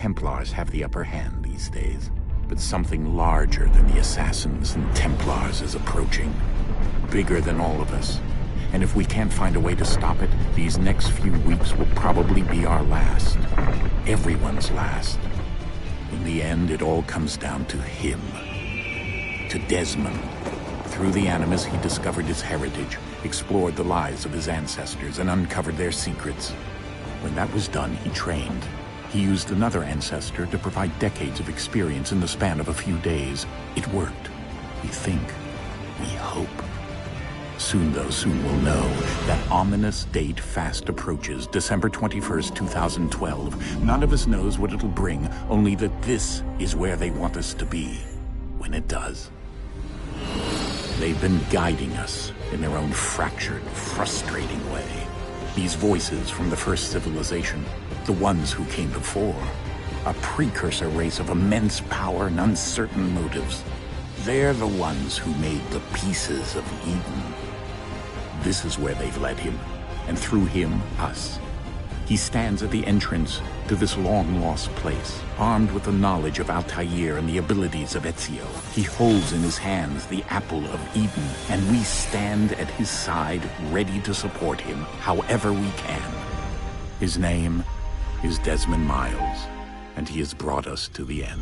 Templars have the upper hand these days, but something larger than the Assassins and Templars is approaching. Bigger than all of us. And if we can't find a way to stop it, these next few weeks will probably be our last. Everyone's last. In the end, it all comes down to him. To Desmond. Through the Animus, he discovered his heritage, explored the lives of his ancestors, and uncovered their secrets. When that was done, he trained. He used another ancestor to provide decades of experience in the span of a few days. It worked. We think. We hope. Soon we'll know. That ominous date fast approaches, December 21st, 2012. None of us knows what it'll bring, only that this is where they want us to be, when it does. They've been guiding us in their own fractured, frustrating way. These voices from the first civilization, the ones who came before, a precursor race of immense power and uncertain motives. They're the ones who made the pieces of Eden. This is where they've led him, and through him, us. He stands at the entrance to this long-lost place, armed with the knowledge of Altair and the abilities of Ezio. He holds in his hands the apple of Eden, and we stand at his side, ready to support him, however we can. His name is Desmond Miles, and he has brought us to the end.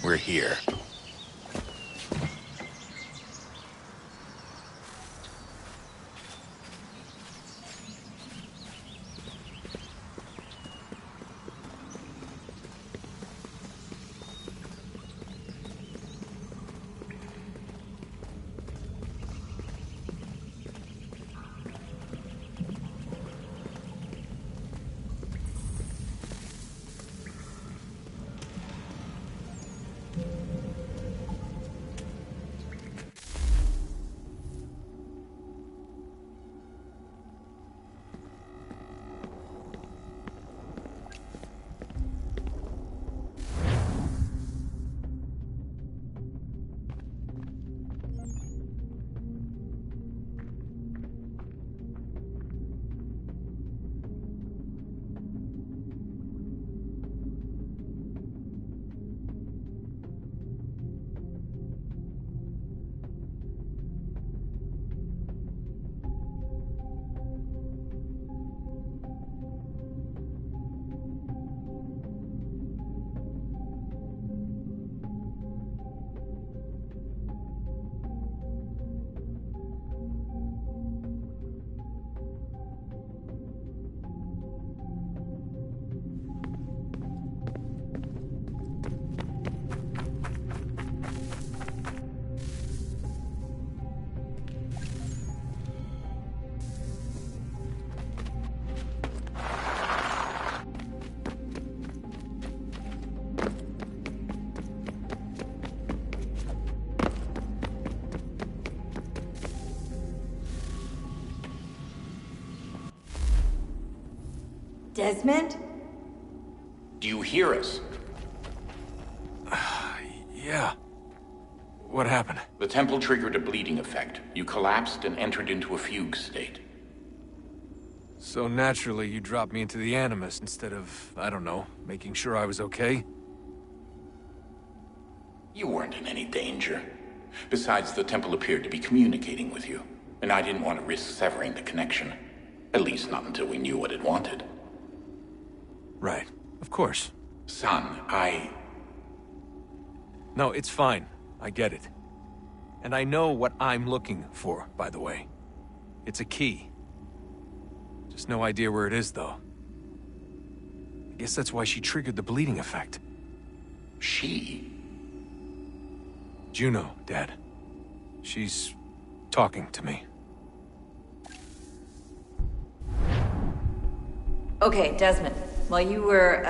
We're here. Desmond? Do you hear us? Yeah. What happened? The temple triggered a bleeding effect. You collapsed and entered into a fugue state. So naturally, you dropped me into the Animus instead of, I don't know, making sure I was okay? You weren't in any danger. Besides, the temple appeared to be communicating with you, and I didn't want to risk severing the connection. At least not until we knew what it wanted. Right. Of course. Son, No, it's fine. I get it. And I know what I'm looking for, by the way. It's a key. Just no idea where it is, though. I guess that's why she triggered the bleeding effect. She? Juno, Dad. She's talking to me. Okay, Desmond. While you were,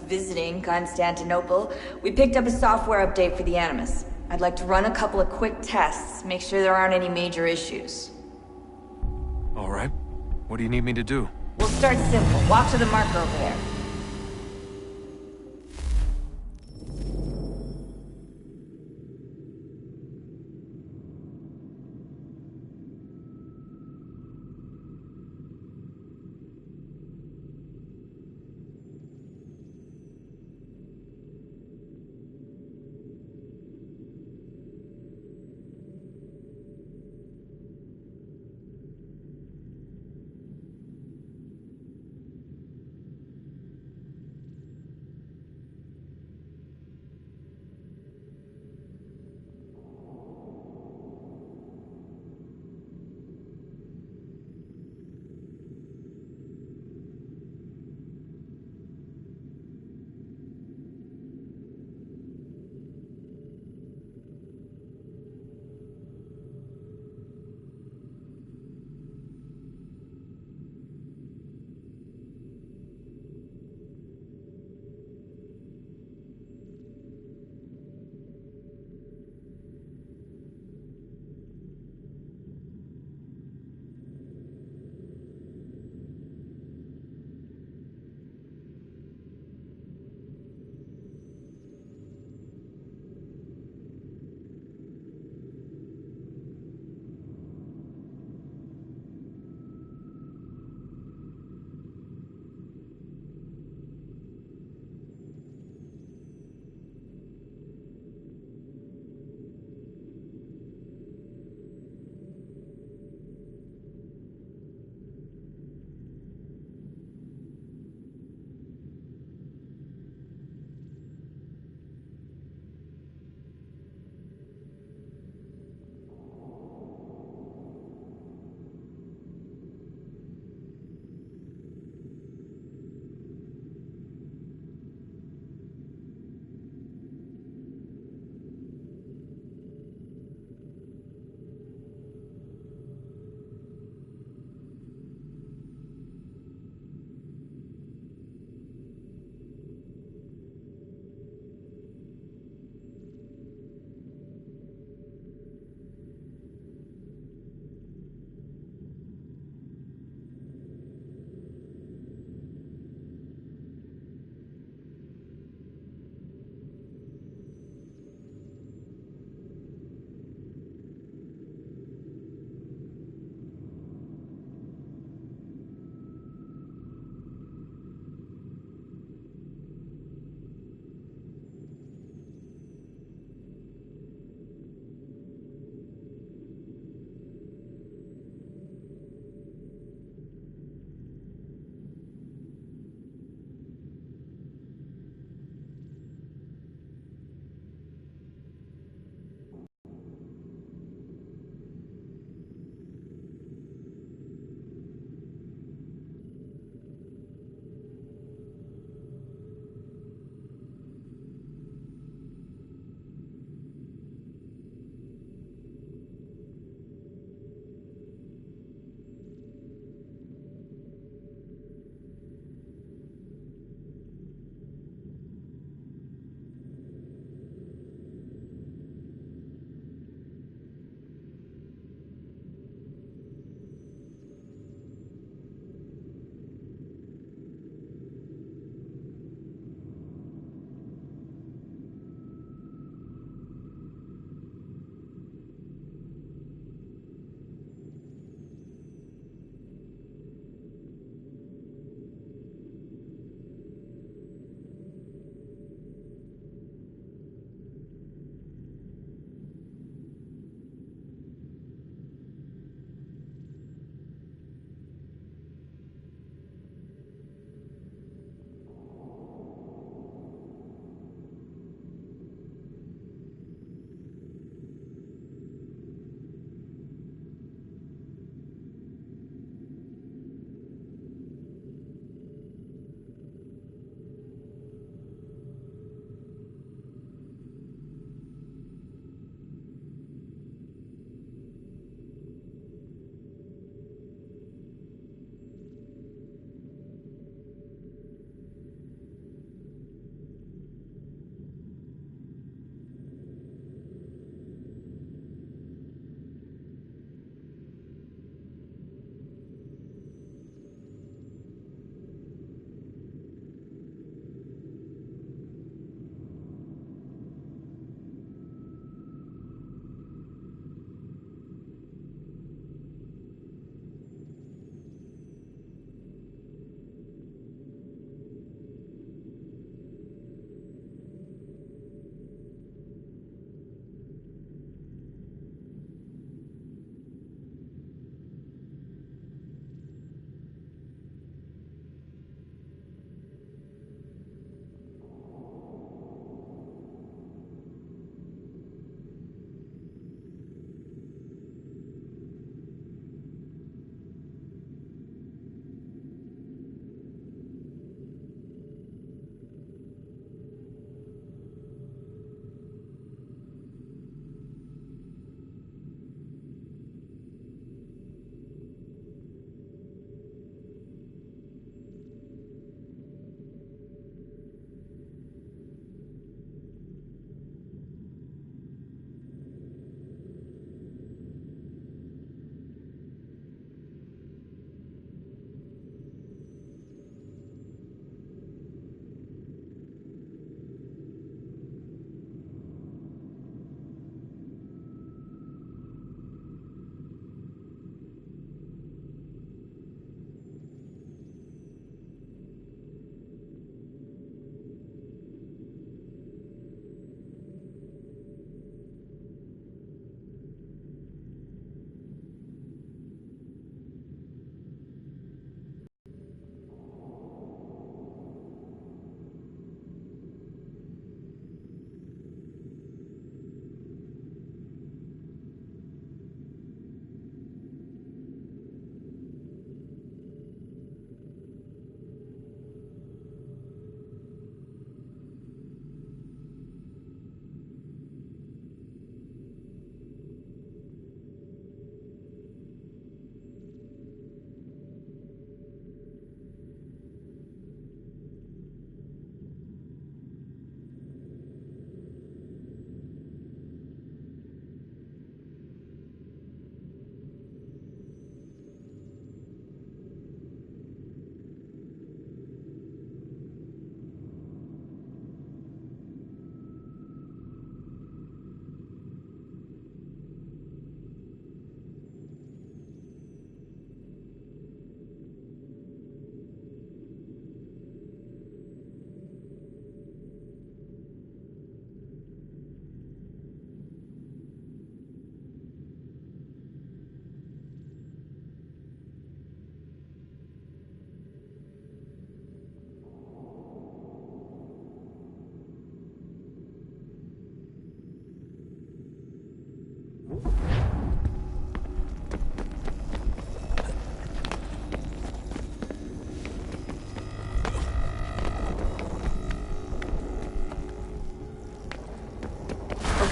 visiting Constantinople, we picked up a software update for the Animus. I'd like to run a couple of quick tests, make sure there aren't any major issues. All right. What do you need me to do? We'll start simple. Walk to the marker over there.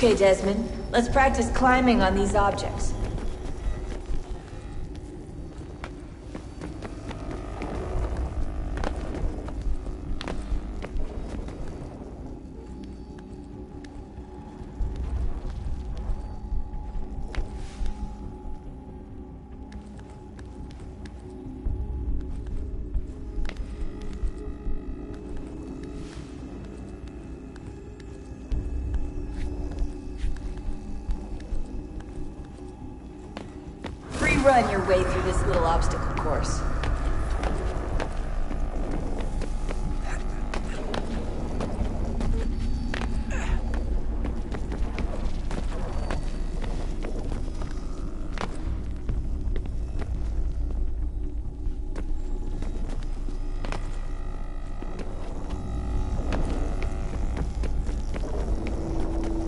Okay, Desmond. Let's practice climbing on these objects. Run your way through this little obstacle course.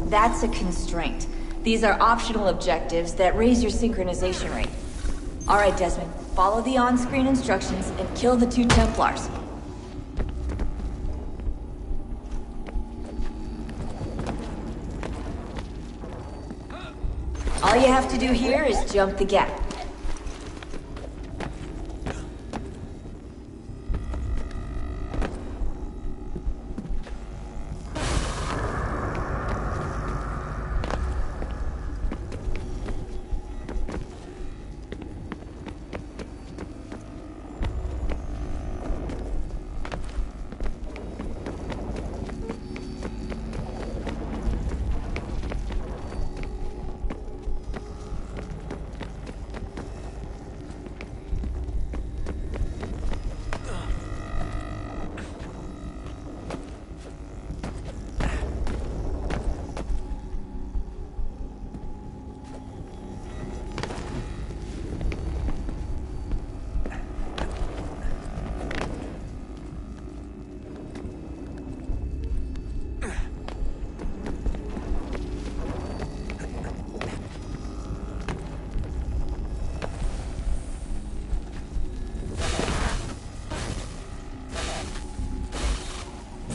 That's a constraint. These are optional objectives that raise your synchronization rate. Alright, Desmond. Follow the on-screen instructions and kill the 2 Templars. All you have to do here is jump the gap.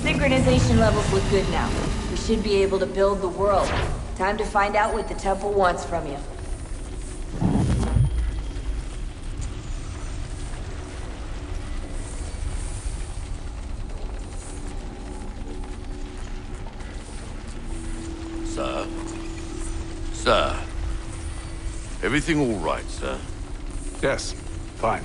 Synchronization levels look good now. We should be able to build the world. Time to find out what the temple wants from you. Sir? Sir? Everything all right, sir? Yes, fine.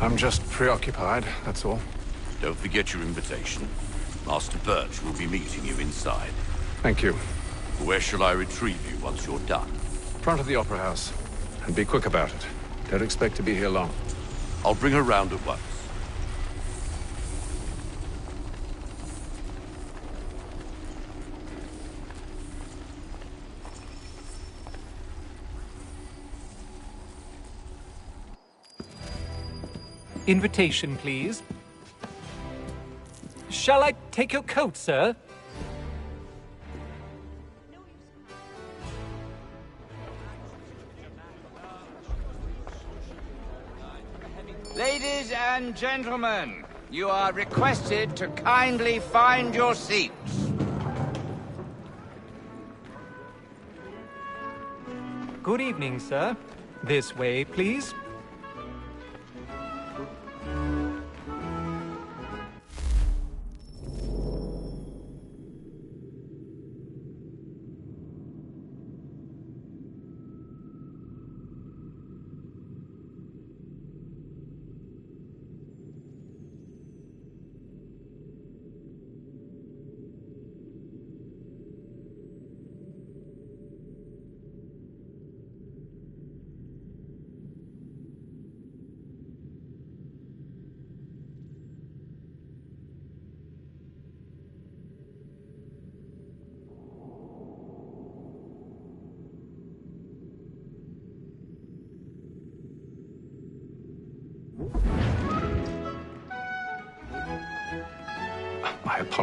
I'm just preoccupied, that's all. Don't forget your invitation. Master Birch will be meeting you inside. Thank you. Where shall I retrieve you once you're done? Front of the Opera House. And be quick about it. Don't expect to be here long. I'll bring her round at once. Invitation, please. Shall I take your coat, sir? Ladies and gentlemen, you are requested to kindly find your seats. Good evening, sir. This way, please.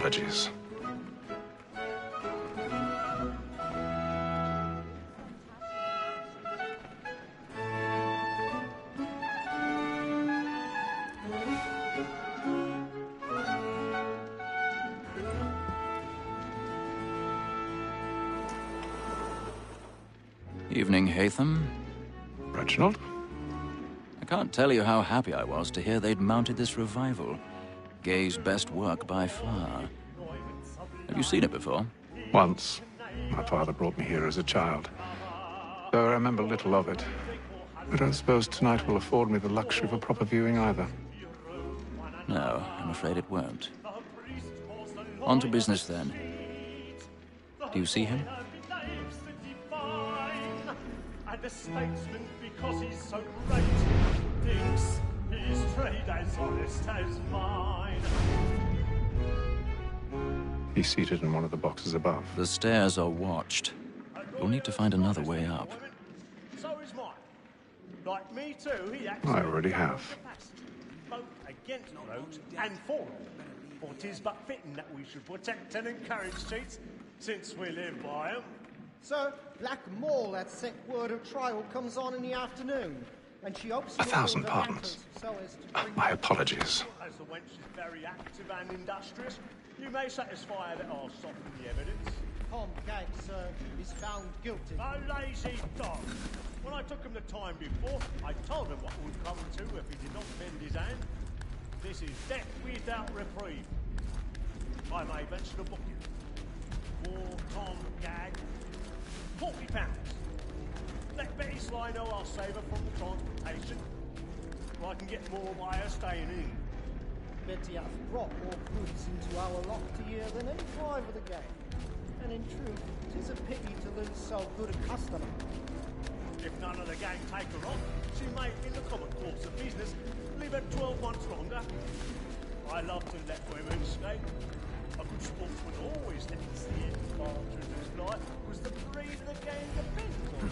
apologies. Evening, Hatham. Reginald? I can't tell you how happy I was to hear they'd mounted this revival. Gay's best work by far. Have you seen it before? Once. My father brought me here as a child. Though I remember little of it. I don't suppose tonight will afford me the luxury of a proper viewing either. No, I'm afraid it won't. On to business then. Do you see him? And the statesman, because he's so great, thinks his trade as honest as mine. He's seated in one of the boxes above. The stairs are watched. You'll need to find another way up. So is mine. Like me too, he acts I already have. both against roads and for them. For 'tis but fitting that we should protect and encourage cheats, since we live by 'em. Sir, Black Mall at set word of trial comes on in the afternoon, and she hopes you 1,000 will pardons. so as to bring My apologies. As the wench is very active and industrious, you may satisfy her that I'll soften the evidence. Tom Gag, sir, is found guilty. A lazy dog. When I took him the time before, I told him what would come to if he did not bend his hand. This is death without reprieve. I may venture to book him. For Tom Gag, £40. Let Betty Sly know I'll save her from the transportation, or I can get more by her staying in. Betty hath brought more goods into our locked year than any drive of the game. And in truth, 'tis a pity to lose so good a customer. If none of the gang take her on, she may, in the common course of business, leave her 12 months longer. I love to let women skate. A good sportsman always lets the end partridge's life, was the breed of the game depends on.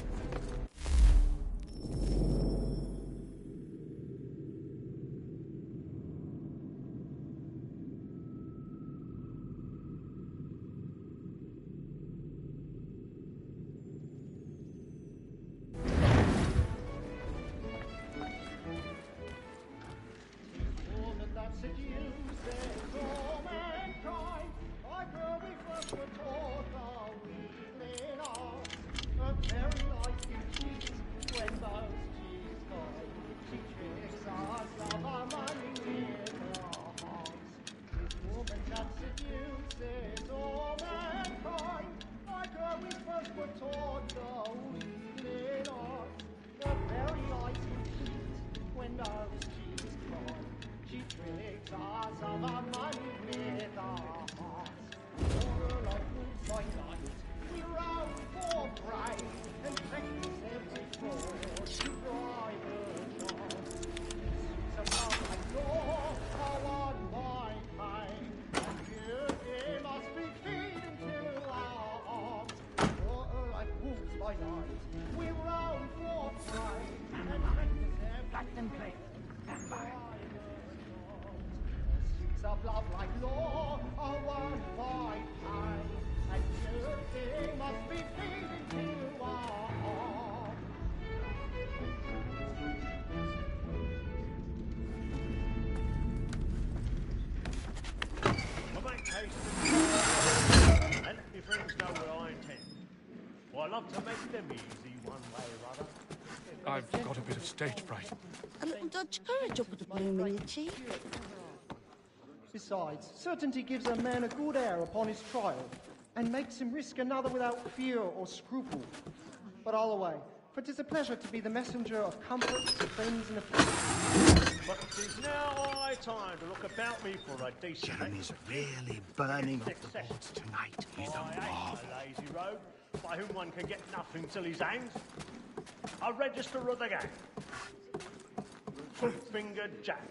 Woman that seduces all mankind, like her we first were taught our weakling art. But very like you cheat, when those cheats find, she tricks us of our money with her hearts. This woman that seduces all mankind, like her we first were taught our weakling art. But very like you cheat, when those cheats find, she tricks us of our money with our hearts. For like wolves by night, we roam for prey, and practice every fraud to bribe her chance. Suits of love like law are on my mind, and beauty must be feeding to our arms. For like wolves by night, we roam for prey, and practice every fraud. Of love like law are won by time, and beauty must be feeding to our arms. I make haste and let my friends know what I intend. For I love to make them easy one way or other. I've got a bit of stage fright. A little Dutch courage up with the bloom in your cheek. Besides, certainty gives a man a good air upon his trial, and makes him risk another without fear or scruple. But all away, for 'tis a pleasure to be the messenger of comfort to friends and afflictions. But it is now high time to look about me for a decent... Jeremy's really burning off the boards tonight. He's a marvel. A lazy rogue, by whom one can get nothing till he's hanged. A register of the gang. Foot-fingered Jack.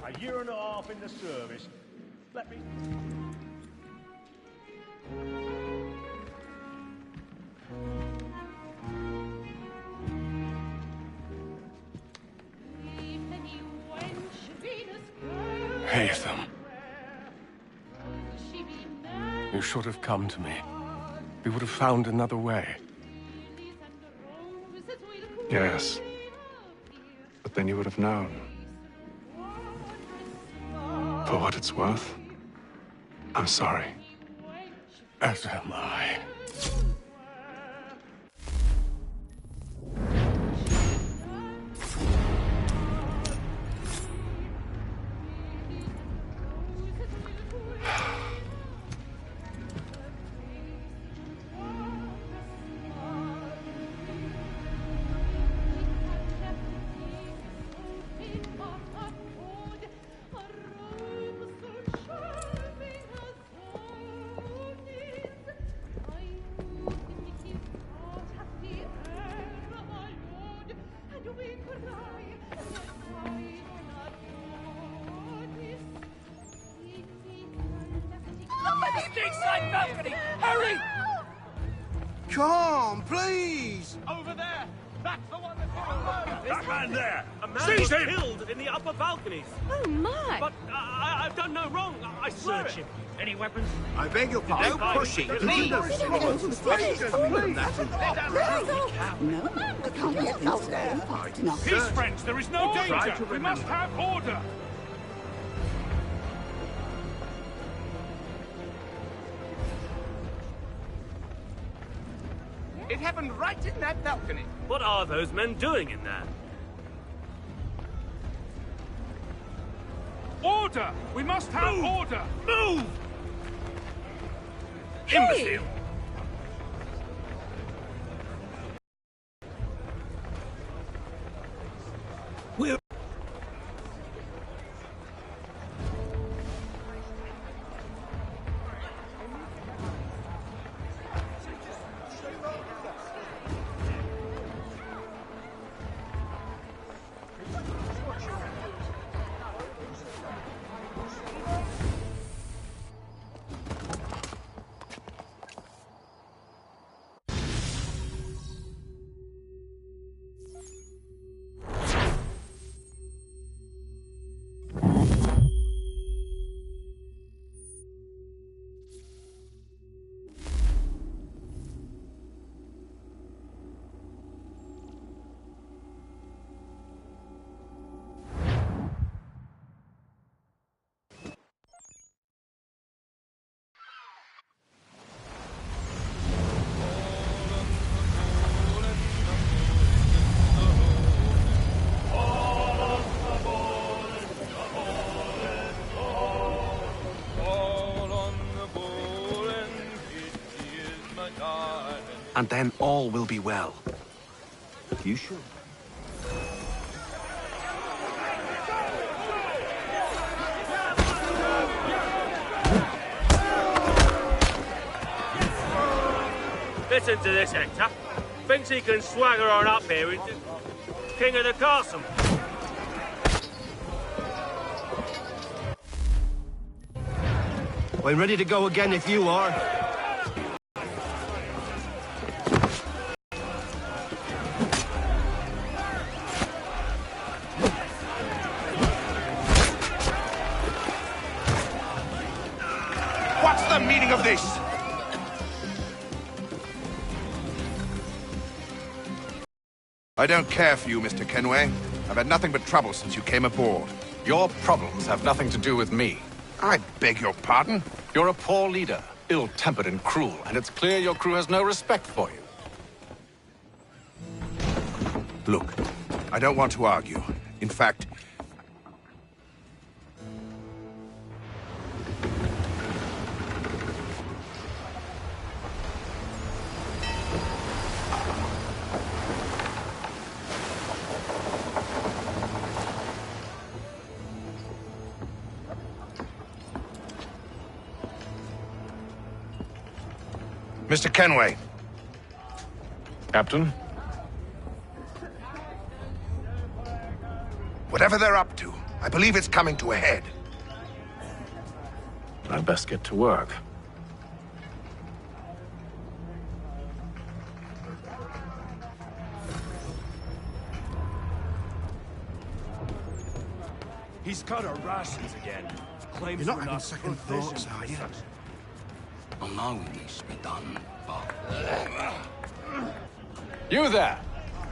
A year and a half in the service. Let me... Hatham. You should have come to me. We would have found another way. Yes. But then you would have known. For what it's worth, I'm sorry. As am I. Stateside balcony! Hurry! Come, please! Over there! That's the one that's That man there! A man Seize was him! killed in the upper balconies. Oh, my. But I've done no wrong. I swear Search it. him. Any weapons? I beg your pardon. Don't push it. Please! No, man, we can't let things go fast enough. Peace, friends, there is no danger! We must have order! It happened right in that balcony. What are those men doing in there? Order! We must have order! Move! Imbecile! And then all will be well. You should. Listen to this, Hector. Thinks he can swagger on up here into king of the castle. We're ready to go again if you are. What's the meaning of this? I don't care for you, Mr. Kenway. I've had nothing but trouble since you came aboard. Your problems have nothing to do with me. I beg your pardon? You're a poor leader, ill-tempered and cruel, and it's clear your crew has no respect for you. Look, I don't want to argue. In fact, Mr. Kenway. Captain? Whatever they're up to, I believe it's coming to a head. I'd best get to work. He's cut our rations again. Claims You're not we're having second provisioned thoughts, are you? for such- I know it needs to be done, but... You there!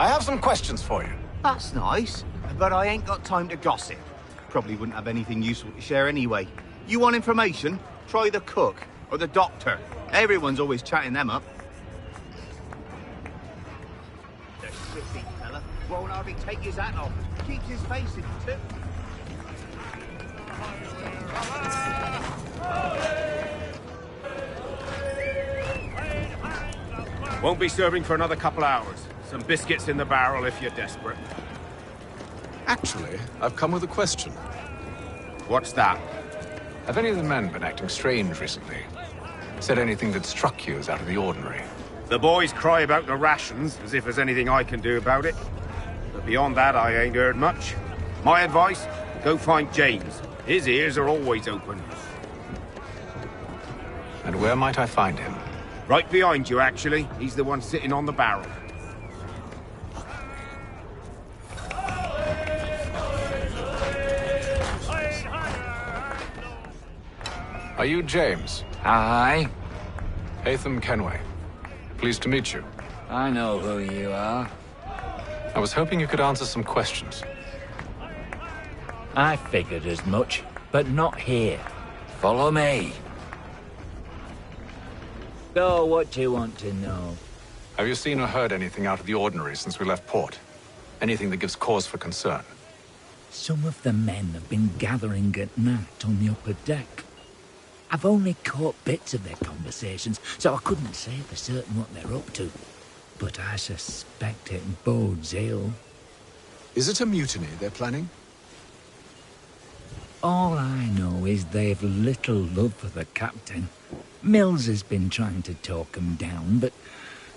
I have some questions for you. That's nice, but I ain't got time to gossip. Probably wouldn't have anything useful to share anyway. You want information? Try the cook or the doctor. Everyone's always chatting them up. The shifty fella won't hardly take his hat off. Keeps his face in it too. Won't be serving for another couple hours. Some biscuits in the barrel if you're desperate. Actually, I've come with a question. What's that? Have any of the men been acting strange recently? Said anything that struck you as out of the ordinary? The boys cry about the rations, as if there's anything I can do about it. But beyond that, I ain't heard much. My advice, go find James. His ears are always open. And where might I find him? Right behind you, actually. He's the one sitting on the barrel. Are you James? Aye. Hatham Kenway. Pleased to meet you. I know who you are. I was hoping you could answer some questions. I figured as much, but not here. Follow me. So, what do you want to know? Have you seen or heard anything out of the ordinary since we left port? Anything that gives cause for concern? Some of the men have been gathering at night on the upper deck. I've only caught bits of their conversations, so I couldn't say for certain what they're up to. But I suspect it bodes ill. Is it a mutiny they're planning? All I know is they've little love for the captain. Mills has been trying to talk him down, but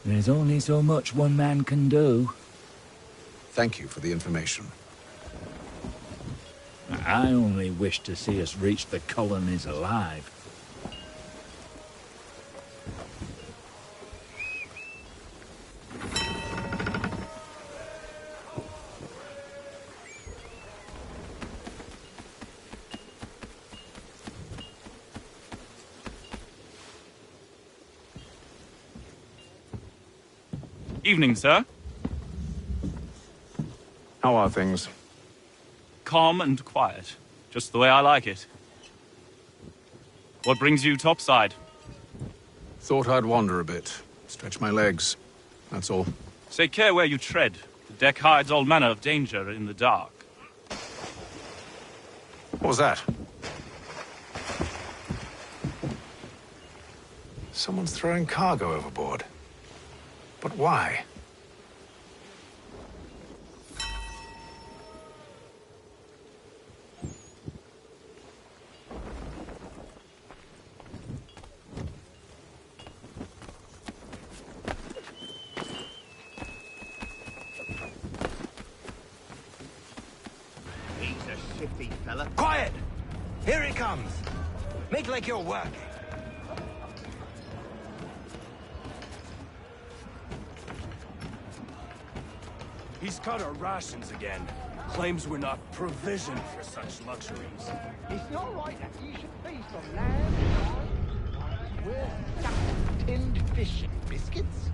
there's only so much one man can do. Thank you for the information. I only wish to see us reach the colonies alive. Evening, sir. How are things? Calm and quiet. Just the way I like it. What brings you topside? Thought I'd wander a bit. Stretch my legs. That's all. Take care where you tread. The deck hides all manner of danger in the dark. What was that? Someone's throwing cargo overboard. But why? He's a shifty fella. Quiet! Here he comes. Make like you're working. He's cut our rations again. Claims we're not provisioned for such luxuries. It's not right that you should feast on lamb and wine. We're stuffed tinned fish and biscuits.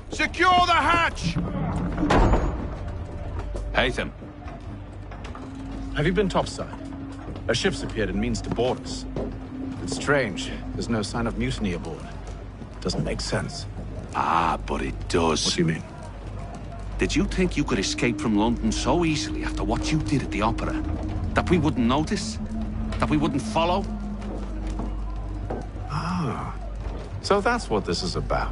Secure the hatch! Hatham. Have you been topside? A ship's appeared and means to board us. It's strange. There's no sign of mutiny aboard. Doesn't make sense. Ah, but it does. What do you mean? Did you think you could escape from London so easily after what you did at the opera? That we wouldn't notice? That we wouldn't follow? Ah. So that's what this is about.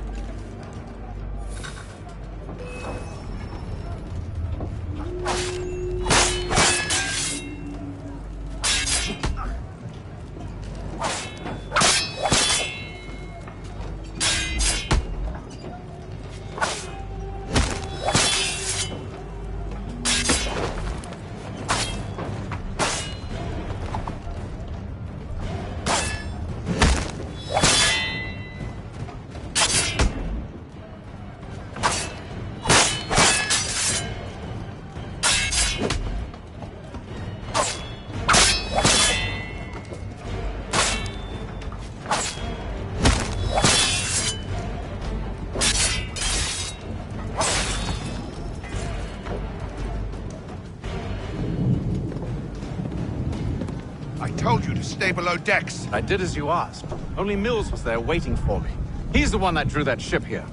I told you to stay below decks. I did as you asked. Only Mills was there waiting for me. He's the one that drew that ship here.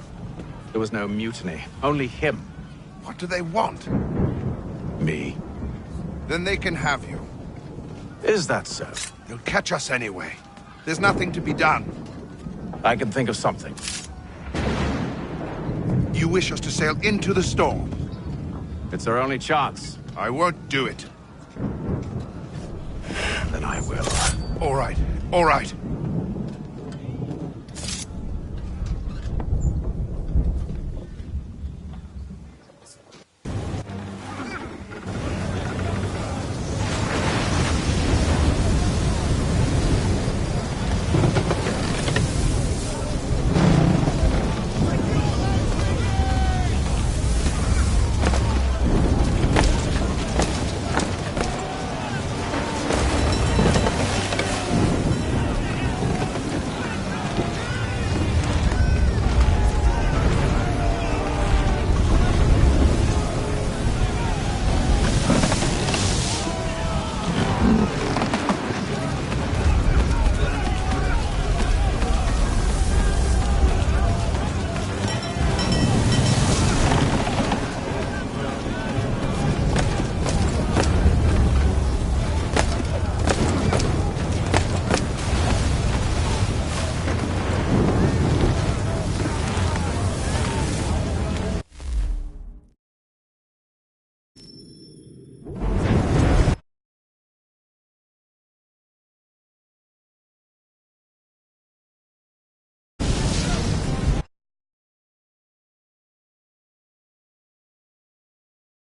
There was no mutiny, only him. What do they want? Me. Then they can have you. Is that so? They'll catch us anyway. There's nothing to be done. I can think of something. You wish us to sail into the storm? It's our only chance. I won't do it. Then I will. All right, all right.